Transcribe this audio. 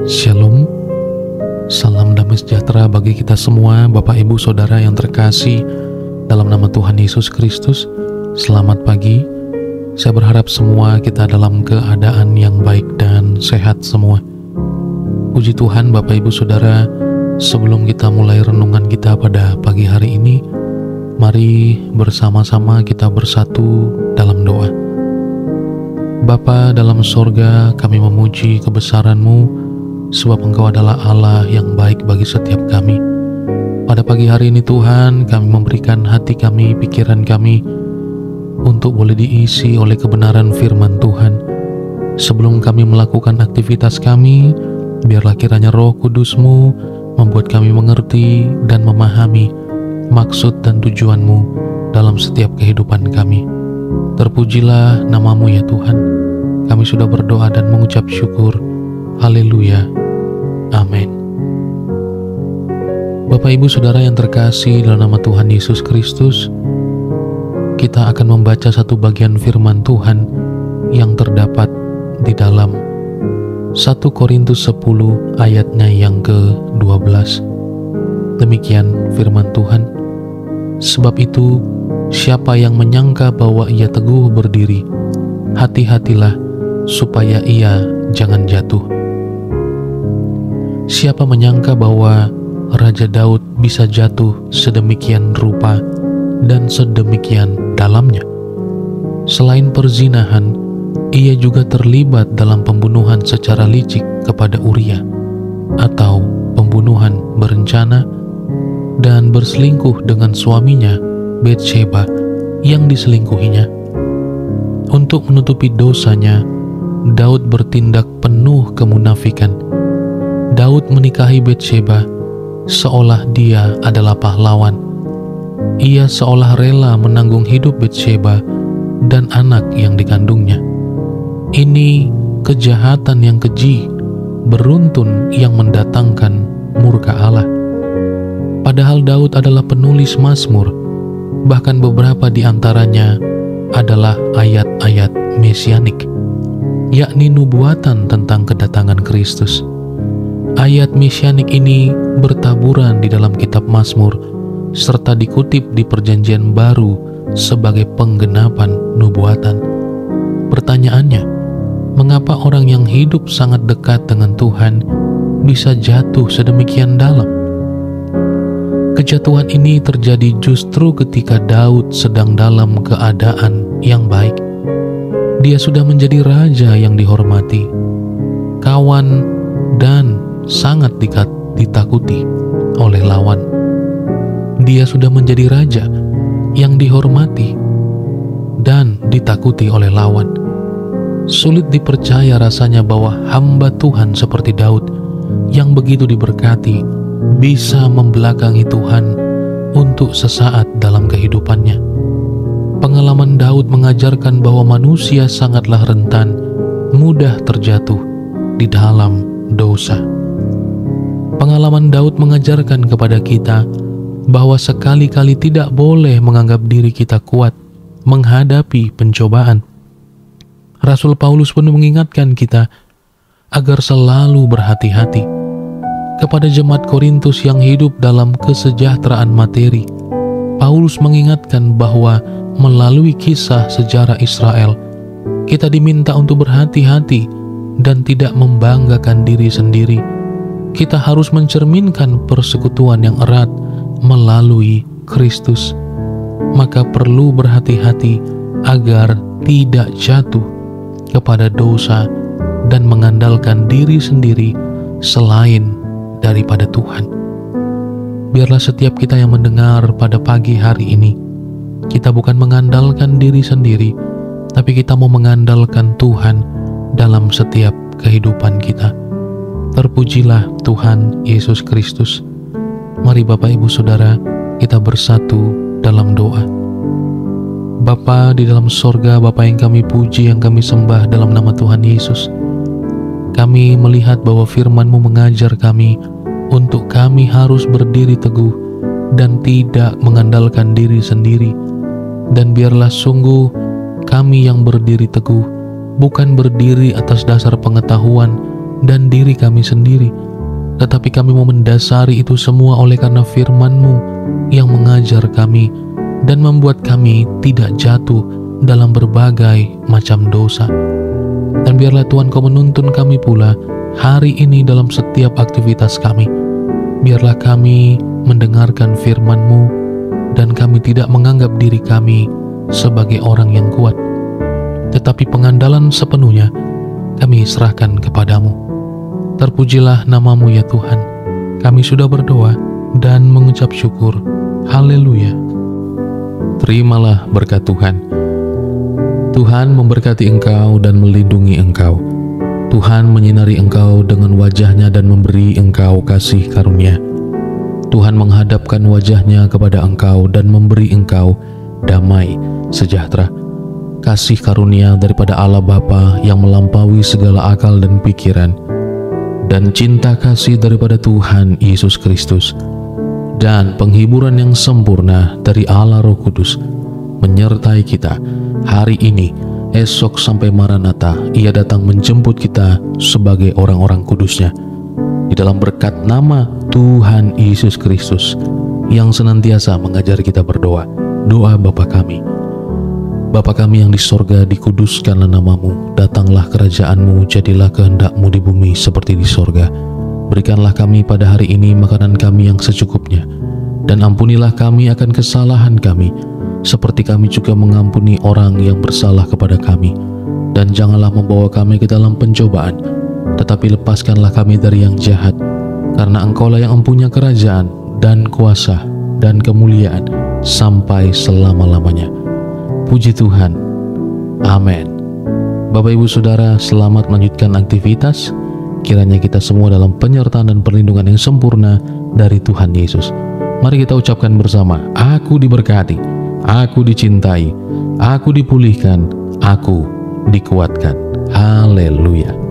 Shalom, salam damai sejahtera bagi kita semua, Bapak Ibu Saudara yang terkasih dalam nama Tuhan Yesus Kristus. Selamat pagi, saya berharap semua kita dalam keadaan yang baik dan sehat semua. Puji Tuhan Bapak Ibu Saudara, sebelum kita mulai renungan kita pada pagi hari ini, mari bersama-sama kita bersatu dalam doa. Bapa dalam sorga, kami memuji kebesaran-Mu, sebab Engkau adalah Allah yang baik bagi setiap kami. Pada pagi hari ini Tuhan, kami memberikan hati kami, pikiran kami, untuk boleh diisi oleh kebenaran firman Tuhan. Sebelum kami melakukan aktivitas kami, biarlah kiranya Roh Kudus-Mu membuat kami mengerti dan memahami maksud dan tujuan-Mu dalam setiap kehidupan kami. Terpujilah nama-Mu ya Tuhan. Kami sudah berdoa dan mengucap syukur. Haleluya. Amin. Bapak Ibu Saudara yang terkasih dalam nama Tuhan Yesus Kristus, kita akan membaca satu bagian firman Tuhan yang terdapat di dalam 1 Korintus 10 ayatnya yang ke-12. Demikian firman Tuhan. Sebab itu, siapa yang menyangka bahwa ia teguh berdiri, hati-hatilah supaya ia jangan jatuh. Siapa menyangka bahwa Raja Daud bisa jatuh sedemikian rupa dan sedemikian dalamnya? Selain perzinahan, ia juga terlibat dalam pembunuhan secara licik kepada Uria, atau pembunuhan berencana, dan berselingkuh dengan suaminya Batsheba yang diselingkuhinya. Untuk menutupi dosanya, Daud bertindak penuh kemunafikan. Daud menikahi Batsheba seolah dia adalah pahlawan. Ia seolah rela menanggung hidup Batsheba dan anak yang dikandungnya. Ini kejahatan yang keji, beruntun yang mendatangkan murka Allah. Padahal Daud adalah penulis Mazmur, bahkan beberapa di antaranya adalah ayat-ayat mesianik, yakni nubuatan tentang kedatangan Kristus. Ayat mesianik ini bertaburan di dalam kitab Mazmur, serta dikutip di Perjanjian Baru sebagai penggenapan nubuatan. Pertanyaannya, mengapa orang yang hidup sangat dekat dengan Tuhan bisa jatuh sedemikian dalam? Kejatuhan ini terjadi justru ketika Daud sedang dalam keadaan yang baik. Dia sudah menjadi raja yang dihormati, kawan, dan sangat ditakuti oleh lawan. Dia sudah menjadi raja yang dihormati dan ditakuti oleh lawan. Sulit dipercaya rasanya bahwa hamba Tuhan seperti Daud yang begitu diberkati bisa membelakangi Tuhan untuk sesaat dalam kehidupannya. Pengalaman Daud mengajarkan bahwa manusia sangatlah rentan, mudah terjatuh di dalam dosa. Pengalaman Daud mengajarkan kepada kita bahwa sekali-kali tidak boleh menganggap diri kita kuat menghadapi pencobaan. Rasul Paulus pun mengingatkan kita agar selalu berhati-hati. Kepada jemaat Korintus yang hidup dalam kesejahteraan materi, Paulus mengingatkan bahwa melalui kisah sejarah Israel, kita diminta untuk berhati-hati dan tidak membanggakan diri sendiri. Kita harus mencerminkan persekutuan yang erat melalui Kristus. Maka perlu berhati-hati agar tidak jatuh kepada dosa dan mengandalkan diri sendiri selain daripada Tuhan. Biarlah setiap kita yang mendengar pada pagi hari ini, kita bukan mengandalkan diri sendiri, tapi kita mau mengandalkan Tuhan dalam setiap kehidupan kita. Terpujilah Tuhan Yesus Kristus. Mari Bapak Ibu Saudara, kita bersatu dalam doa. Bapa di dalam sorga, Bapa yang kami puji, yang kami sembah dalam nama Tuhan Yesus. Kami melihat bahwa firman-Mu mengajar kami untuk kami harus berdiri teguh dan tidak mengandalkan diri sendiri. Dan biarlah sungguh kami yang berdiri teguh, bukan berdiri atas dasar pengetahuan, dan diri kami sendiri, tetapi kami mau mendasari itu semua oleh karena firman-Mu yang mengajar kami dan membuat kami tidak jatuh dalam berbagai macam dosa. Dan biarlah Tuhan Kau menuntun kami pula hari ini dalam setiap aktivitas kami. Biarlah kami mendengarkan firman-Mu dan kami tidak menganggap diri kami sebagai orang yang kuat, tetapi pengandalan sepenuhnya kami serahkan kepadamu. Terpujilah nama-Mu ya Tuhan. Kami sudah berdoa dan mengucap syukur. Haleluya. Terimalah berkat Tuhan. Tuhan memberkati engkau dan melindungi engkau. Tuhan menyinari engkau dengan wajah-Nya dan memberi engkau kasih karunia. Tuhan menghadapkan wajah-Nya kepada engkau dan memberi engkau damai sejahtera. Kasih karunia daripada Allah Bapa yang melampaui segala akal dan pikiran, dan cinta kasih daripada Tuhan Yesus Kristus, dan penghiburan yang sempurna dari Allah Roh Kudus menyertai kita hari ini, esok sampai Maranatha. Ia datang menjemput kita sebagai orang-orang kudusnya. Di dalam berkat nama Tuhan Yesus Kristus yang senantiasa mengajar kita berdoa. Doa Bapa kami. Bapa kami yang di sorga, dikuduskanlah nama-Mu, datanglah kerajaan-Mu, jadilah kehendak-Mu di bumi seperti di sorga. Berikanlah kami pada hari ini makanan kami yang secukupnya, dan ampunilah kami akan kesalahan kami, seperti kami juga mengampuni orang yang bersalah kepada kami. Dan janganlah membawa kami ke dalam pencobaan, tetapi lepaskanlah kami dari yang jahat, karena Engkau-lah yang mempunyai kerajaan, dan kuasa, dan kemuliaan, sampai selama-lamanya. Puji Tuhan. Amin. Bapak Ibu Saudara, selamat melanjutkan aktivitas. Kiranya kita semua dalam penyertaan dan perlindungan yang sempurna dari Tuhan Yesus. Mari kita ucapkan bersama, aku diberkati, aku dicintai, aku dipulihkan, aku dikuatkan. Haleluya.